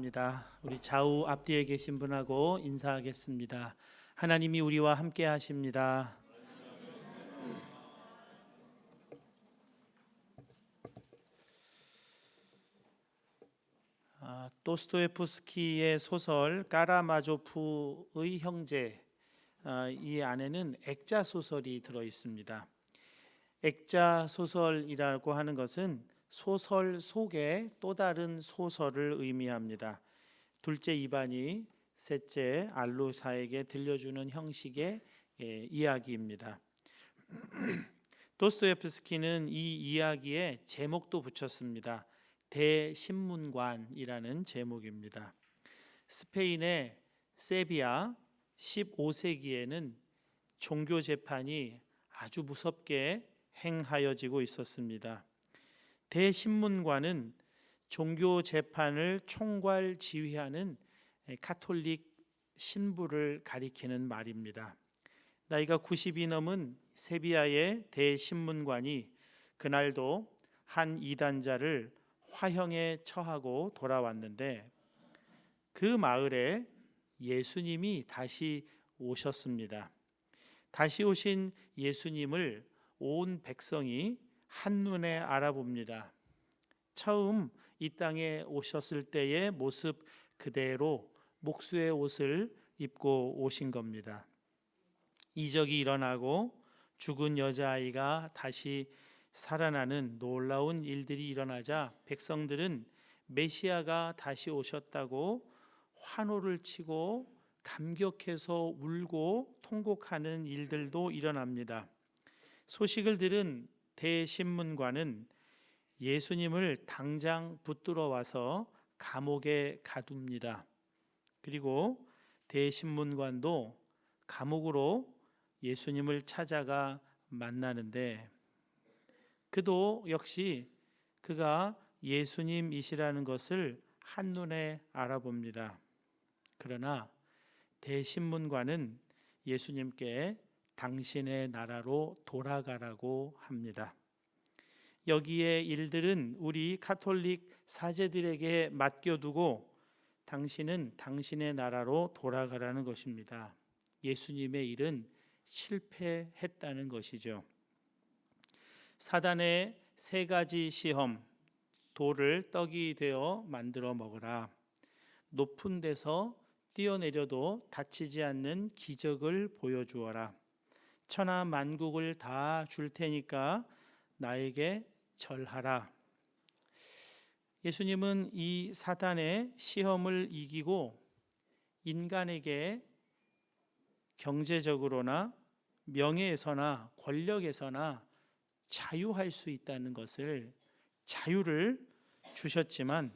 감사합니다. 우리 좌우 앞뒤에 계신 분하고 인사하겠습니다. 하나님이 우리와 함께 하십니다. 도스토옙스키의 소설 까라마조프의 형제, 이 안에는 액자 소설이 들어 있습니다. 액자 소설이라고 하는 것은 소설 속에 또 다른 소설을 의미합니다. 둘째 이반이 셋째 알로사에게 들려주는 형식의 이야기입니다. 도스토옙스키는 이 이야기에 제목도 붙였습니다. 대신문관이라는 제목입니다. 스페인의 세비야 15세기에는 종교 재판이 아주 무섭게 행하여지고 있었습니다. 대신문관은 종교 재판을 총괄 지휘하는 가톨릭 신부를 가리키는 말입니다. 나이가 90이 넘은 세비야의 대신문관이 그날도 한 이단자를 화형에 처하고 돌아왔는데 그 마을에 예수님이 다시 오셨습니다. 다시 오신 예수님을 온 백성이 한눈에 알아봅니다. 처음 이 땅에 오셨을 때의 모습 그대로 목수의 옷을 입고 오신 겁니다. 이적이 일어나고 죽은 여자아이가 다시 살아나는 놀라운 일들이 일어나자 백성들은 메시아가 다시 오셨다고 환호를 치고 감격해서 울고 통곡하는 일들도 일어납니다. 소식을 들은 대신문관은 예수님을 당장 붙들어 와서 감옥에 가둡니다. 그리고 대신문관도 감옥으로 예수님을 찾아가 만나는데 그도 역시 그가 예수님이시라는 것을 한눈에 알아봅니다. 그러나 대신문관은 예수님께 당신의 나라로 돌아가라고 합니다. 여기에 일들은 우리 가톨릭 사제들에게 맡겨두고 당신은 당신의 나라로 돌아가라는 것입니다. 예수님의 일은 실패했다는 것이죠. 사단의 세 가지 시험, 돌을 떡이 되어 만들어 먹으라, 높은 데서 뛰어내려도 다치지 않는 기적을 보여주어라, 천하 만국을 다 줄 테니까 나에게 절하라. 예수님은 이 사단의 시험을 이기고 인간에게 경제적으로나 명예에서나 권력에서나 자유할 수 있다는 것을, 자유를 주셨지만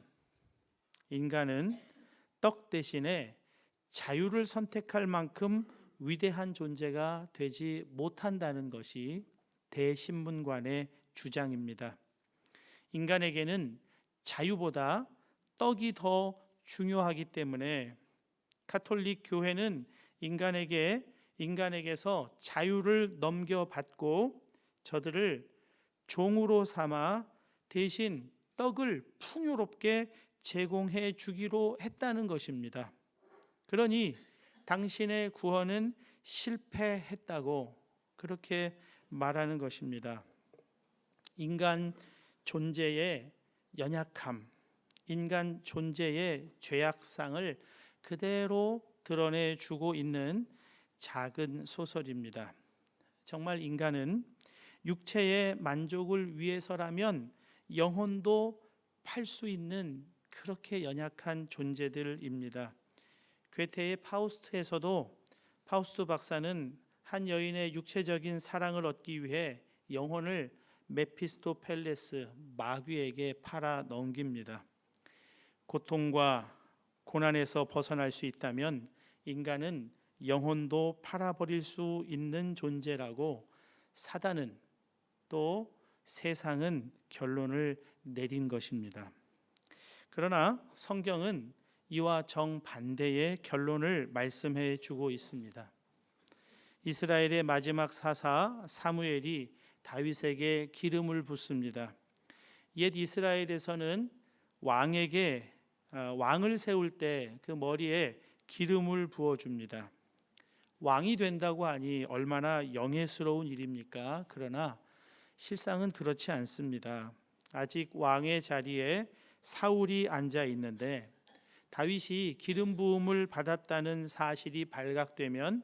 인간은 떡 대신에 자유를 선택할 만큼 위대한 존재가 되지 못한다는 것이 대신문관의 주장입니다. 인간에게는 자유보다 떡이 더 중요하기 때문에 가톨릭 교회는 인간에게서 자유를 넘겨받고 저들을 종으로 삼아 대신 떡을 풍요롭게 제공해 주기로 했다는 것입니다. 그러니 당신의 구원은 실패했다고 그렇게 말하는 것입니다. 인간 존재의 연약함, 인간 존재의 죄악상을 그대로 드러내주고 있는 작은 소설입니다. 정말 인간은 육체의 만족을 위해서라면 영혼도 팔 수 있는 그렇게 연약한 존재들입니다. 괴테의 파우스트에서도 파우스트 박사는 한 여인의 육체적인 사랑을 얻기 위해 영혼을 메피스토펠레스 마귀에게 팔아 넘깁니다. 고통과 고난에서 벗어날 수 있다면 인간은 영혼도 팔아버릴 수 있는 존재라고 사단은 또 세상은 결론을 내린 것입니다. 그러나 성경은 이와 정반대의 결론을 말씀해 주고 있습니다. 이스라엘의 마지막 사사 사무엘이 다윗에게 기름을 붓습니다. 옛 이스라엘에서는 왕에게 왕을 세울 때 그 머리에 기름을 부어줍니다. 왕이 된다고 하니 얼마나 영예스러운 일입니까? 그러나 실상은 그렇지 않습니다. 아직 왕의 자리에 사울이 앉아 있는데 다윗이 기름 부음을 받았다는 사실이 발각되면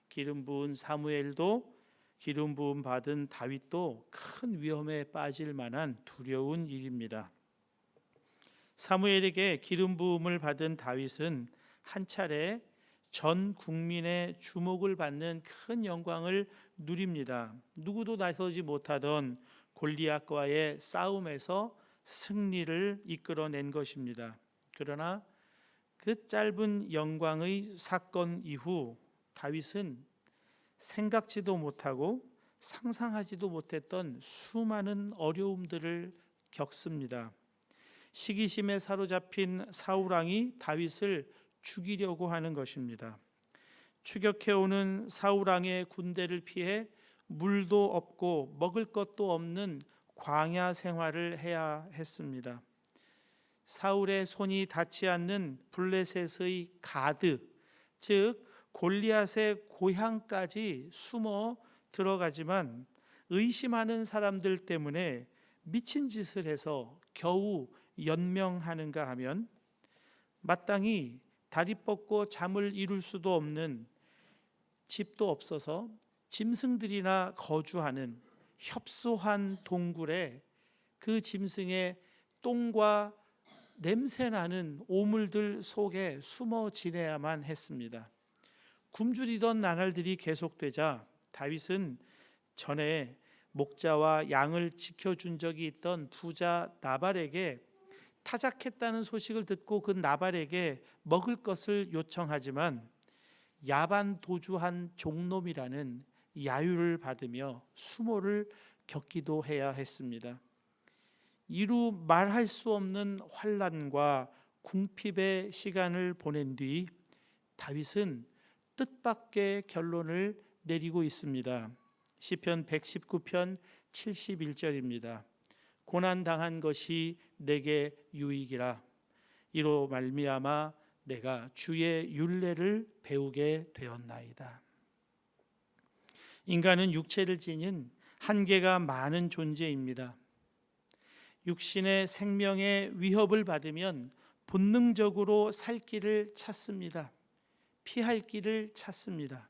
기름 부은 사무엘도 기름 부음 받은 다윗도 큰 위험에 빠질 만한 두려운 일입니다. 사무엘에게 기름 부음을 받은 다윗은 한 차례 전 국민의 주목을 받는 큰 영광을 누립니다. 누구도 나서지 못하던 골리앗과의 싸움에서 승리를 이끌어낸 것입니다. 그러나 그 짧은 영광의 사건 이후 다윗은 생각지도 못하고 상상하지도 못했던 수많은 어려움들을 겪습니다. 시기심에 사로잡힌 사울 왕이 다윗을 죽이려고 하는 것입니다. 추격해오는 사울 왕의 군대를 피해 물도 없고 먹을 것도 없는 광야 생활을 해야 했습니다. 사울의 손이 닿지 않는 블레셋의 가드, 즉 골리앗의 고향까지 숨어 들어가지만 의심하는 사람들 때문에 미친 짓을 해서 겨우 연명하는가 하면 마땅히 다리 뻗고 잠을 이룰 수도 없는 집도 없어서 짐승들이나 거주하는 협소한 동굴에 그 짐승의 똥과 냄새나는 오물들 속에 숨어 지내야만 했습니다. 굶주리던 나날들이 계속되자 다윗은 전에 목자와 양을 지켜준 적이 있던 부자 나발에게 타작했다는 소식을 듣고 그 나발에게 먹을 것을 요청하지만 야반 도주한 종놈이라는 야유를 받으며 수모를 겪기도 해야 했습니다. 이루 말할 수 없는 환난과 궁핍의 시간을 보낸 뒤 다윗은 뜻밖의 결론을 내리고 있습니다. 시편 119편 71절입니다. 고난 당한 것이 내게 유익이라. 이로 말미암아 내가 주의 율례를 배우게 되었나이다. 인간은 육체를 지닌 한계가 많은 존재입니다. 육신의 생명의 위협을 받으면 본능적으로 살 길을 찾습니다. 피할 길을 찾습니다.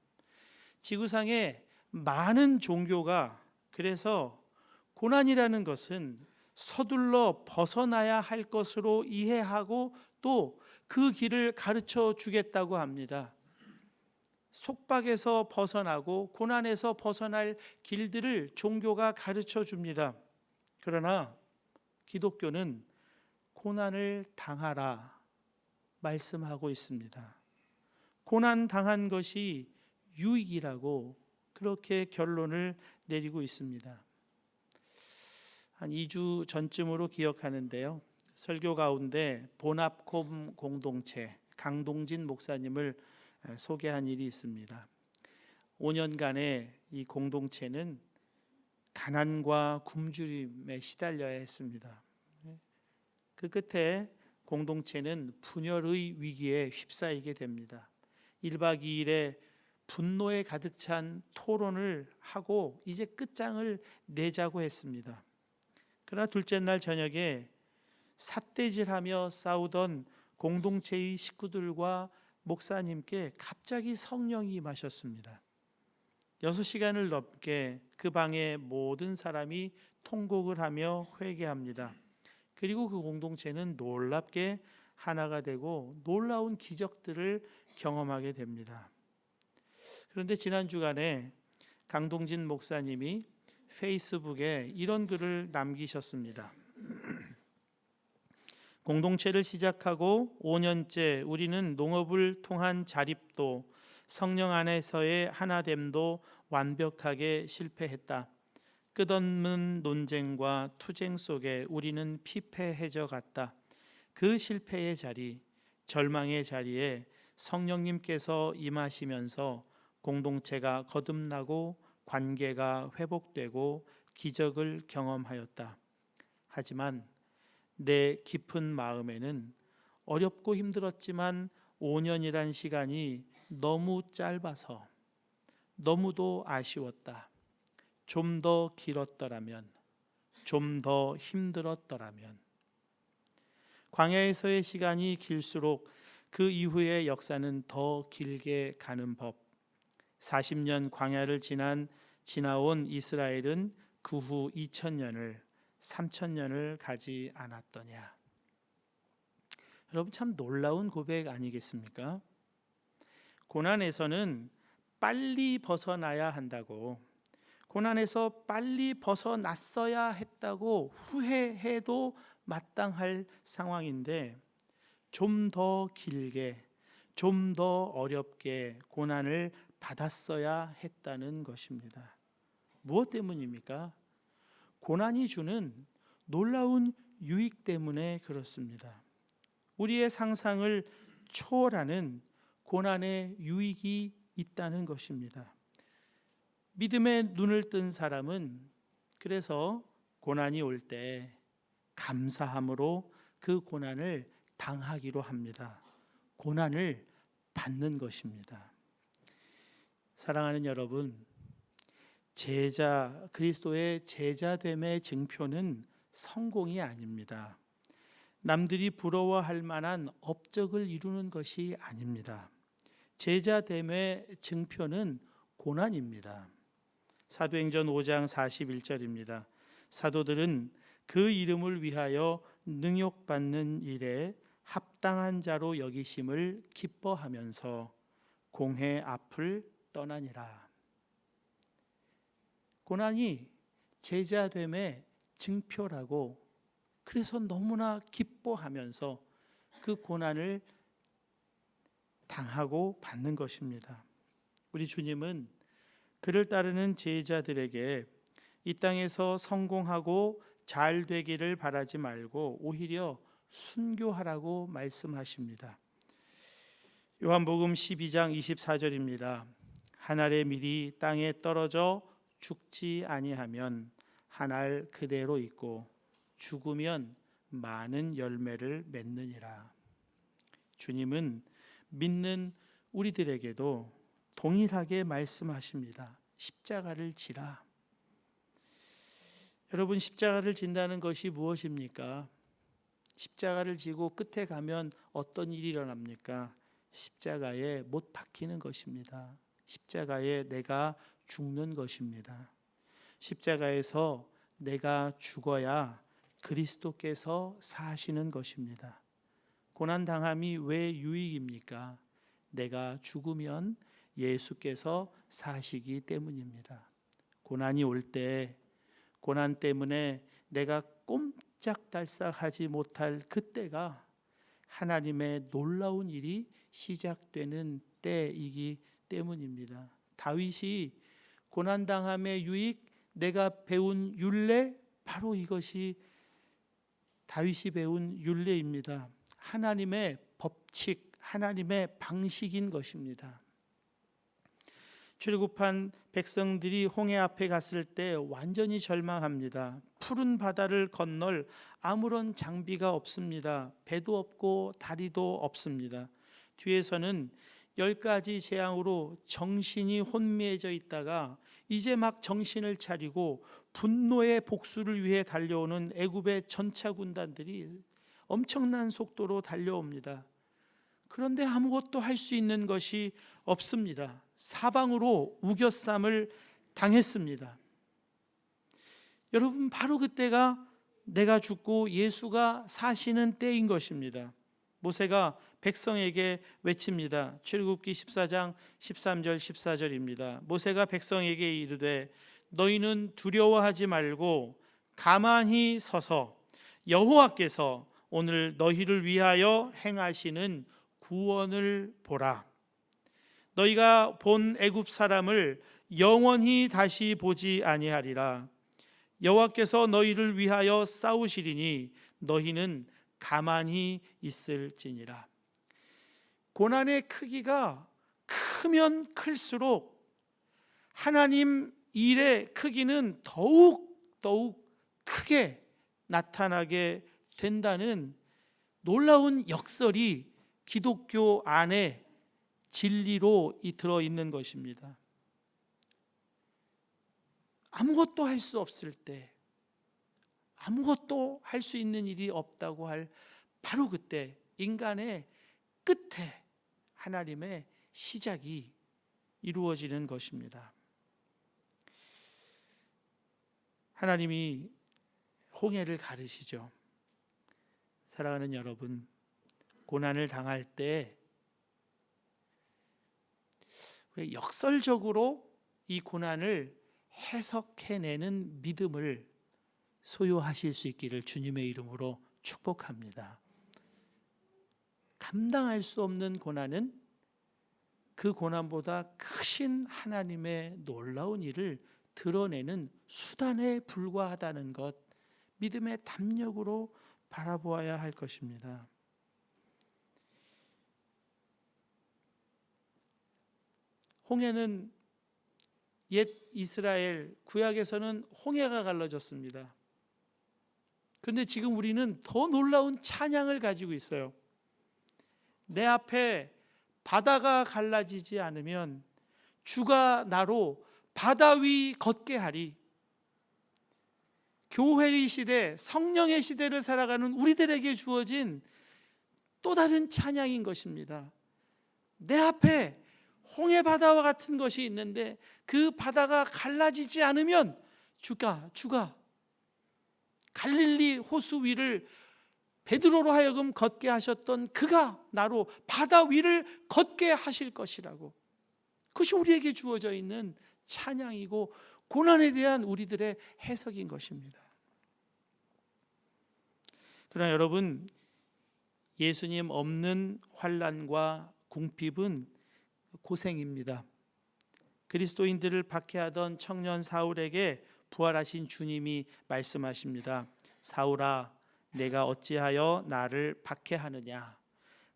지구상에 많은 종교가 그래서 고난이라는 것은 서둘러 벗어나야 할 것으로 이해하고 또 그 길을 가르쳐 주겠다고 합니다. 속박에서 벗어나고 고난에서 벗어날 길들을 종교가 가르쳐 줍니다. 그러나 기독교는 고난을 당하라 말씀하고 있습니다. 고난 당한 것이 유익이라고 그렇게 결론을 내리고 있습니다. 한 2주 전쯤으로 기억하는데요. 설교 가운데 보납콤 공동체 강동진 목사님을 소개한 일이 있습니다. 5년간의 이 공동체는 가난과 굶주림에 시달려야 했습니다. 그 끝에 공동체는 분열의 위기에 휩싸이게 됩니다. 1박 2일의 분노에 가득 찬 토론을 하고 이제 끝장을 내자고 했습니다. 그러나 둘째 날 저녁에 삿대질하며 싸우던 공동체의 식구들과 목사님께 갑자기 성령이 임하셨습니다. 6시간을 넘게 그 방에 모든 사람이 통곡을 하며 회개합니다. 그리고 그 공동체는 놀랍게 하나가 되고 놀라운 기적들을 경험하게 됩니다. 그런데 지난 주간에 강동진 목사님이 페이스북에 이런 글을 남기셨습니다. 공동체를 시작하고 5년째 우리는 농업을 통한 자립도 성령 안에서의 하나됨도 완벽하게 실패했다. 끝없는 논쟁과 투쟁 속에 우리는 피폐해져 갔다. 그 실패의 자리, 절망의 자리에 성령님께서 임하시면서 공동체가 거듭나고 관계가 회복되고 기적을 경험하였다. 하지만 내 깊은 마음에는 어렵고 힘들었지만 5년이란 시간이 너무 짧아서 너무도 아쉬웠다. 좀 더 길었더라면, 좀 더 힘들었더라면. 광야에서의 시간이 길수록 그 이후의 역사는 더 길게 가는 법. 40년 광야를 지나온 이스라엘은 그 후 2000년을 3000년을 가지 않았더냐. 여러분, 참 놀라운 고백 아니겠습니까? 고난에서는 빨리 벗어나야 한다고, 고난에서 빨리 벗어났어야 했다고 후회해도 마땅할 상황인데, 좀 더 길게, 좀 더 어렵게 고난을 받았어야 했다는 것입니다. 무엇 때문입니까? 고난이 주는 놀라운 유익 때문에 그렇습니다. 우리의 상상을 초월하는 고난의 유익이 있다는 것입니다. 믿음의 눈을 뜬 사람은 그래서 고난이 올 때 감사함으로 그 고난을 당하기로 합니다. 고난을 받는 것입니다. 사랑하는 여러분, 그리스도의 제자됨의 증표는 성공이 아닙니다. 남들이 부러워할 만한 업적을 이루는 것이 아닙니다. 제자됨의 증표는 고난입니다. 사도행전 5장 41절입니다. 사도들은 그 이름을 위하여 능욕받는 일에 합당한 자로 여기심을 기뻐하면서 공회 앞을 떠나니라. 고난이 제자됨의 증표라고, 그래서 너무나 기뻐하면서 그 고난을 당하고 받는 것입니다. 우리 주님은 그를 따르는 제자들에게 이 땅에서 성공하고 잘 되기를 바라지 말고 오히려 순교하라고 말씀하십니다. 요한복음 12장 24절입니다. 한 알의 밀이 땅에 떨어져 죽지 아니하면 한 알 그대로 있고 죽으면 많은 열매를 맺느니라. 주님은 믿는 우리들에게도 동일하게 말씀하십니다. 십자가를 지라. 여러분, 십자가를 진다는 것이 무엇입니까? 십자가를 지고 끝에 가면 어떤 일이 일어납니까? 십자가에 못 박히는 것입니다. 십자가에 내가 죽는 것입니다. 십자가에서 내가 죽어야 그리스도께서 사시는 것입니다. 고난당함이 왜 유익입니까? 내가 죽으면 예수께서 사시기 때문입니다. 고난이 올 때, 고난 때문에 내가 꼼짝달싹하지 못할 그때가 하나님의 놀라운 일이 시작되는 때이기 때문입니다. 다윗이 고난당함의 유익, 내가 배운 율례, 바로 이것이 다윗이 배운 율례입니다. 하나님의 법칙, 하나님의 방식인 것입니다. 출애굽한 백성들이 홍해 앞에 갔을 때 완전히 절망합니다. 푸른 바다를 건널 아무런 장비가 없습니다. 배도 없고 다리도 없습니다. 뒤에서는 10가지 재앙으로 정신이 혼미해져 있다가 이제 막 정신을 차리고 분노의 복수를 위해 달려오는 애굽의 전차 군단들이 엄청난 속도로 달려옵니다. 그런데 아무것도 할 수 있는 것이 없습니다. 사방으로 우겨쌈을 당했습니다. 여러분, 바로 그때가 내가 죽고 예수가 사시는 때인 것입니다. 모세가 백성에게 외칩니다. 출애굽기 14장 13절 14절입니다. 모세가 백성에게 이르되 너희는 두려워하지 말고 가만히 서서 여호와께서 오늘 너희를 위하여 행하시는 구원을 보라. 너희가 본 애굽 사람을 영원히 다시 보지 아니하리라. 여호와께서 너희를 위하여 싸우시리니 너희는 가만히 있을지니라. 고난의 크기가 크면 클수록 하나님 일의 크기는 더욱 크게 나타나게 된다는 놀라운 역설이 기독교 안에 진리로 들어있는 것입니다. 아무것도 할 수 없을 때, 아무것도 할 수 있는 일이 없다고 할 바로 그때 인간의 끝에 하나님의 시작이 이루어지는 것입니다. 하나님이 홍해를 가르시죠. 사랑하는 여러분, 고난을 당할 때 역설적으로 이 고난을 해석해내는 믿음을 소유하실 수 있기를 주님의 이름으로 축복합니다. 감당할 수 없는 고난은 그 고난보다 크신 하나님의 놀라운 일을 드러내는 수단에 불과하다는 것, 믿음의 담력으로 바라보아야 할 것입니다. 홍해는 옛 이스라엘 구약에서는 홍해가 갈라졌습니다. 그런데 지금 우리는 더 놀라운 찬양을 가지고 있어요. 내 앞에 바다가 갈라지지 않으면 주가 나로 바다 위 걷게 하리. 교회의 시대, 성령의 시대를 살아가는 우리들에게 주어진 또 다른 찬양인 것입니다. 내 앞에 홍해 바다와 같은 것이 있는데 그 바다가 갈라지지 않으면 주가 갈릴리 호수 위를 베드로로 하여금 걷게 하셨던 그가 나로 바다 위를 걷게 하실 것이라고. 그것이 우리에게 주어져 있는 찬양이고 고난에 대한 우리들의 해석인 것입니다. 그러나 여러분, 예수님 없는 환난과 궁핍은 고생입니다. 그리스도인들을 박해하던 청년 사울에게 부활하신 주님이 말씀하십니다. 사울아, 내가 어찌하여 나를 박해하느냐?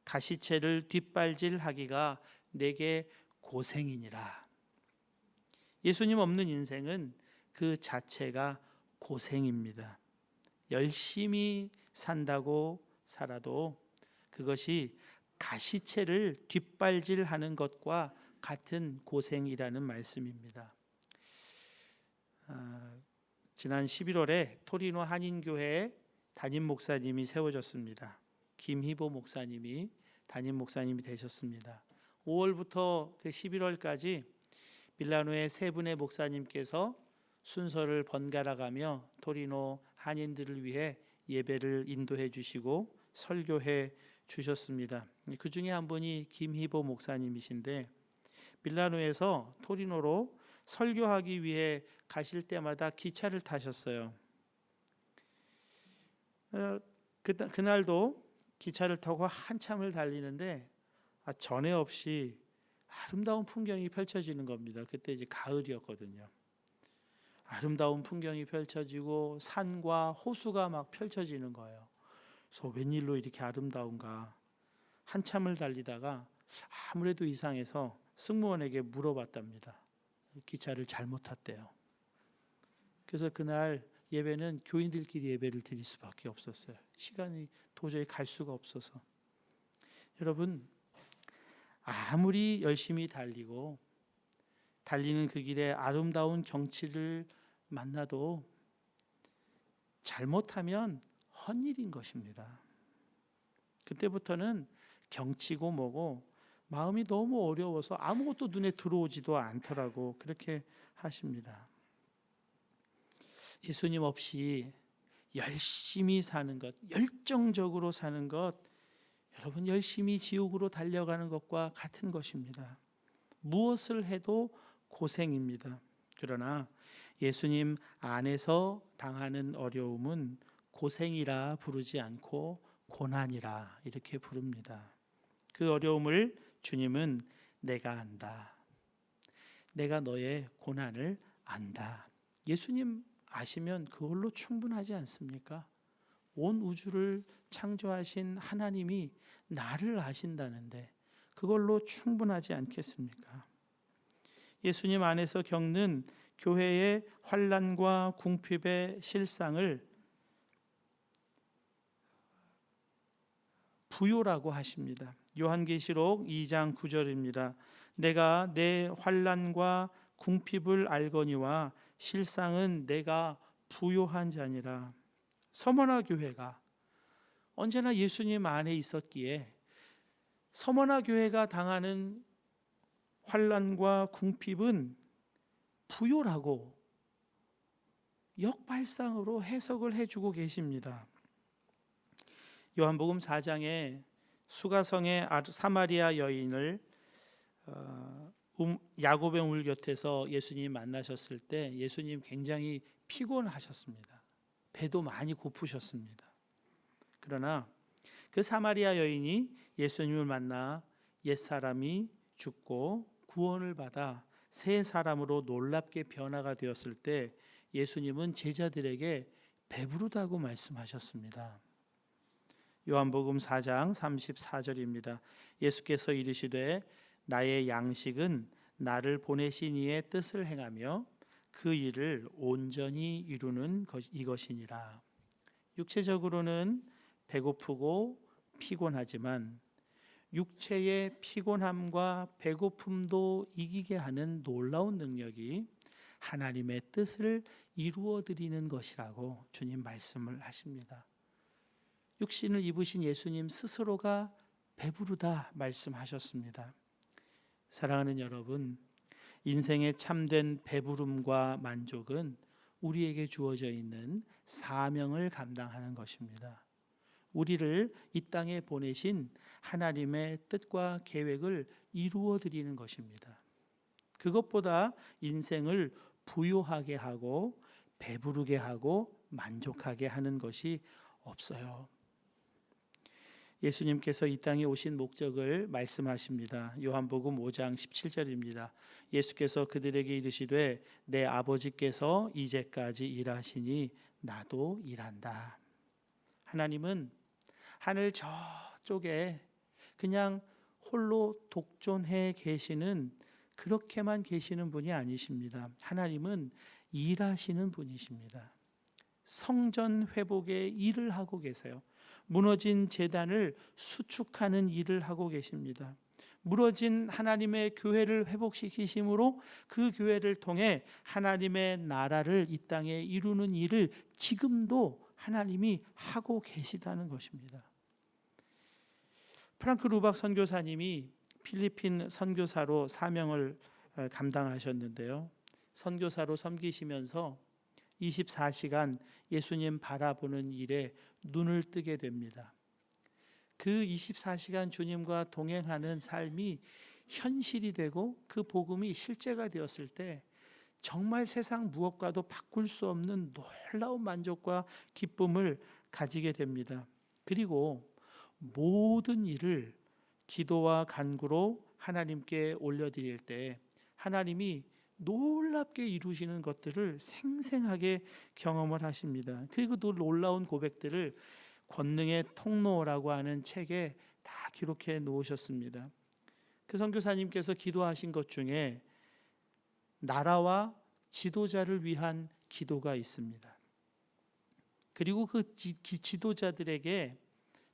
가시체를 뒷발질하기가 내게 고생이니라. 예수님 없는 인생은 그 자체가 고생입니다. 열심히 산다고 살아도 그것이 가시체를 뒷발질하는 것과 같은 고생이라는 말씀입니다. 지난 11월에 토리노 한인교회에 담임 목사님이 세워졌습니다. 김희보 목사님이 담임 목사님이 되셨습니다. 5월부터 그 11월까지 밀라노의 세 분의 목사님께서 순서를 번갈아 가며 토리노 한인들을 위해 예배를 인도해 주시고 설교해 주셨습니다. 그 중에 한 분이 김희보 목사님이신데 밀라노에서 토리노로 설교하기 위해 가실 때마다 기차를 타셨어요. 그날도 기차를 타고 한참을 달리는데 전에 없이 아름다운 풍경이 펼쳐지는 겁니다. 그때 이제 가을이었거든요. 아름다운 풍경이 펼쳐지고 산과 호수가 막 펼쳐지는 거예요. 그래서 웬일로 이렇게 아름다운가? 한참을 달리다가 아무래도 이상해서 승무원에게 물어봤답니다. 기차를 잘못 탔대요. 그래서 그날 예배는 교인들끼리 예배를 드릴 수밖에 없었어요. 시간이 도저히 갈 수가 없어서. 여러분, 아무리 열심히 달리고 달리는 그 길에 아름다운 경치를 만나도 잘못하면 헛일인 것입니다. 그때부터는 경치고 뭐고 마음이 너무 어려워서 아무것도 눈에 들어오지도 않더라고 그렇게 하십니다. 예수님 없이 열심히 사는 것, 열정적으로 사는 것, 여러분 열심히 지옥으로 달려가는 것과 같은 것입니다. 무엇을 해도 고생입니다. 그러나 예수님 안에서 당하는 어려움은 고생이라 부르지 않고 고난이라 이렇게 부릅니다. 그 어려움을 주님은 내가 안다. 내가 너의 고난을 안다. 예수님 아시면 그걸로 충분하지 않습니까? 온 우주를 창조하신 하나님이 나를 아신다는데 그걸로 충분하지 않겠습니까? 예수님 안에서 겪는 교회의 환난과 궁핍의 실상을 부요라고 하십니다. 요한계시록 2장 9절입니다. 내가 내 환난과 궁핍을 알거니와 실상은 내가 부요한 자니라. 서머나 교회가 언제나 예수님 안에 있었기에 서머나 교회가 당하는 환난과 궁핍은 부요라고 역발상으로 해석을 해주고 계십니다. 요한복음 4장에 수가성의 사마리아 여인을 야곱의 물 곁에서 예수님 만나셨을 때 예수님 굉장히 피곤하셨습니다. 배도 많이 고프셨습니다. 그러나 그 사마리아 여인이 예수님을 만나 옛사람이 죽고 구원을 받아 새 사람으로 놀랍게 변화가 되었을 때 예수님은 제자들에게 배부르다고 말씀하셨습니다. 요한복음 4장 34절입니다. 예수께서 이르시되 나의 양식은 나를 보내신 이의 뜻을 행하며 그 일을 온전히 이루는 이것이니라. 육체적으로는 배고프고 피곤하지만 육체의 피곤함과 배고픔도 이기게 하는 놀라운 능력이 하나님의 뜻을 이루어 드리는 것이라고 주님 말씀을 하십니다. 육신을 입으신 예수님 스스로가 배부르다 말씀하셨습니다. 사랑하는 여러분, 인생의 참된 배부름과 만족은 우리에게 주어져 있는 사명을 감당하는 것입니다. 우리를 이 땅에 보내신 하나님의 뜻과 계획을 이루어 드리는 것입니다. 그것보다 인생을 부요하게 하고 배부르게 하고 만족하게 하는 것이 없어요. 예수님께서 이 땅에 오신 목적을 말씀하십니다. 요한복음 5장 17절입니다. 예수께서 그들에게 이르시되 내 아버지께서 이제까지 일하시니 나도 일한다. 하나님은 하늘 저쪽에 그냥 홀로 독존해 계시는 그렇게만 계시는 분이 아니십니다. 하나님은 일하시는 분이십니다. 성전 회복의 일을 하고 계세요. 무너진 제단을 수축하는 일을 하고 계십니다. 무너진 하나님의 교회를 회복시키심으로 그 교회를 통해 하나님의 나라를 이 땅에 이루는 일을 지금도 하나님이 하고 계시다는 것입니다. 프랑크 루박 선교사님이 필리핀 선교사로 사명을 감당하셨는데요. 선교사로 섬기시면서 24시간 예수님 바라보는 일에 눈을 뜨게 됩니다. 그 24시간 주님과 동행하는 삶이 현실이 되고 그 복음이 실제가 되었을 때 정말 세상 무엇과도 바꿀 수 없는 놀라운 만족과 기쁨을 가지게 됩니다. 그리고 모든 일을 기도와 간구로 하나님께 올려드릴 때 하나님이 놀랍게 이루시는 것들을 생생하게 경험을 하십니다. 그리고 또 놀라운 고백들을 권능의 통로라고 하는 책에 다 기록해 놓으셨습니다. 그 선교사님께서 기도하신 것 중에 나라와 지도자를 위한 기도가 있습니다. 그리고 그 지도자들에게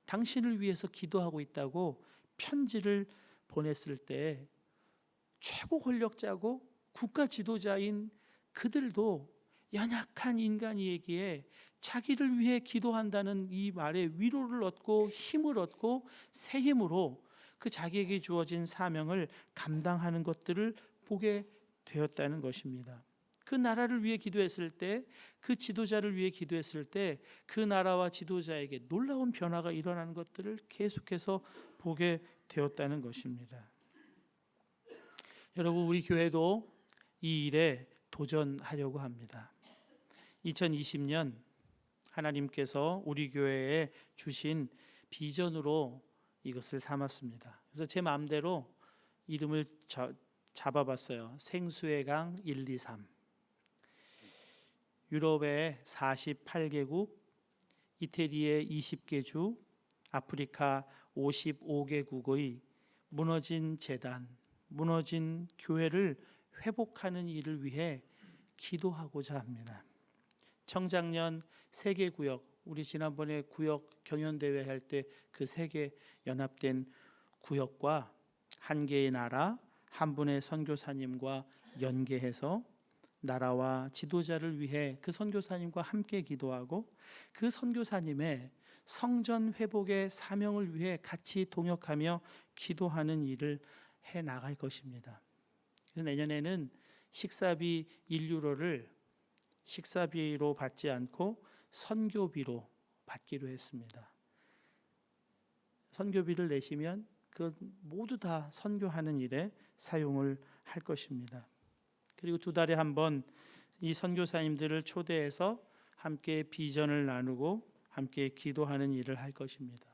당신을 위해서 기도하고 있다고 편지를 보냈을 때 최고 권력자고 국가 지도자인 그들도 연약한 인간이기에 자기를 위해 기도한다는 이 말에 위로를 얻고 힘을 얻고 새 힘으로 그 자기에게 주어진 사명을 감당하는 것들을 보게 되었다는 것입니다. 그 나라를 위해 기도했을 때, 그 지도자를 위해 기도했을 때 그 나라와 지도자에게 놀라운 변화가 일어나는 것들을 계속해서 보게 되었다는 것입니다. 여러분, 우리 교회도 이 일에 도전하려고 합니다. 2020년 하나님께서 우리 교회에 주신 비전으로 이것을 삼았습니다. 그래서 제 마음대로 이름을 잡아봤어요. 생수의 강 1, 2, 3. 유럽의 48개국, 이태리의 20개 주, 아프리카 55개국의 무너진 제단, 무너진 교회를 회복하는 일을 위해 기도하고자 합니다. 청작년 세계구역 우리 지난번에 구역 경연대회 할 때 그 세 개 연합된 구역과 한 개의 나라, 한 분의 선교사님과 연계해서 나라와 지도자를 위해 그 선교사님과 함께 기도하고 그 선교사님의 성전 회복의 사명을 위해 같이 동역하며 기도하는 일을 해 나갈 것입니다. 그래서 내년에는 식사비 1유로를 식사비로 받지 않고 선교비로 받기로 했습니다. 선교비를 내시면 그 모두 다 선교하는 일에 사용을 할 것입니다. 그리고 2달에 한 번 이 선교사님들을 초대해서 함께 비전을 나누고 함께 기도하는 일을 할 것입니다.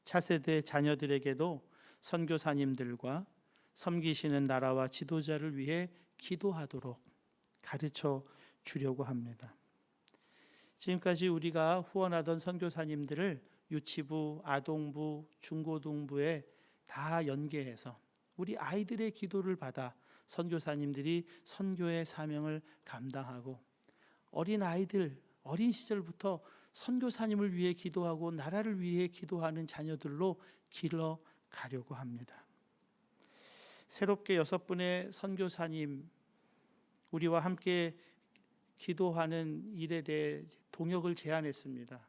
차세대 자녀들에게도 선교사님들과 섬기시는 나라와 지도자를 위해 기도하도록 가르쳐 주려고 합니다. 지금까지 우리가 후원하던 선교사님들을 유치부, 아동부, 중고등부에 다 연계해서 우리 아이들의 기도를 받아 선교사님들이 선교의 사명을 감당하고 어린 아이들, 어린 시절부터 선교사님을 위해 기도하고 나라를 위해 기도하는 자녀들로 길러가려고 합니다. 새롭게 6분의 선교사님, 우리와 함께 기도하는 일에 대해 동역을 제안했습니다.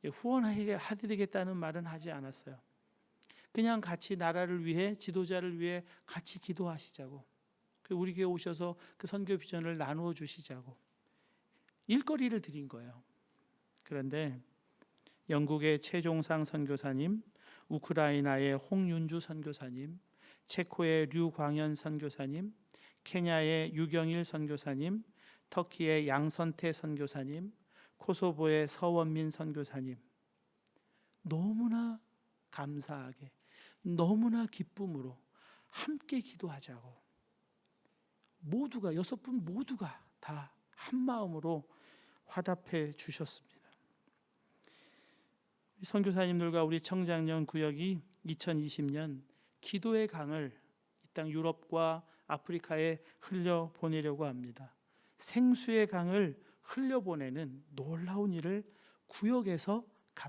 후원해드리겠다는 말은 하지 않았어요. 그냥 같이 나라를 위해, 지도자를 위해 같이 기도하시자고, 우리 교회 오셔서 그 선교 비전을 나누어 주시자고 일거리를 드린 거예요. 그런데 영국의 최종상 선교사님, 우크라이나의 홍윤주 선교사님, 체코의 류광현 선교사님, 케냐의 유경일 선교사님, 터키의 양선태 선교사님, 코소보의 서원민 선교사님, 너무나 감사하게, 너무나 기쁨으로 함께 기도하자고 모두가 6분 모두가 다 한마음으로 화답해 주셨습니다. 선교사님들과 우리 청장년 구역이 2020년 기도의 강을 이 땅 유럽과 아프리카에 흘려보내려고 합니다. 생수의 강을 흘려보내는 놀라운 일을 구역에서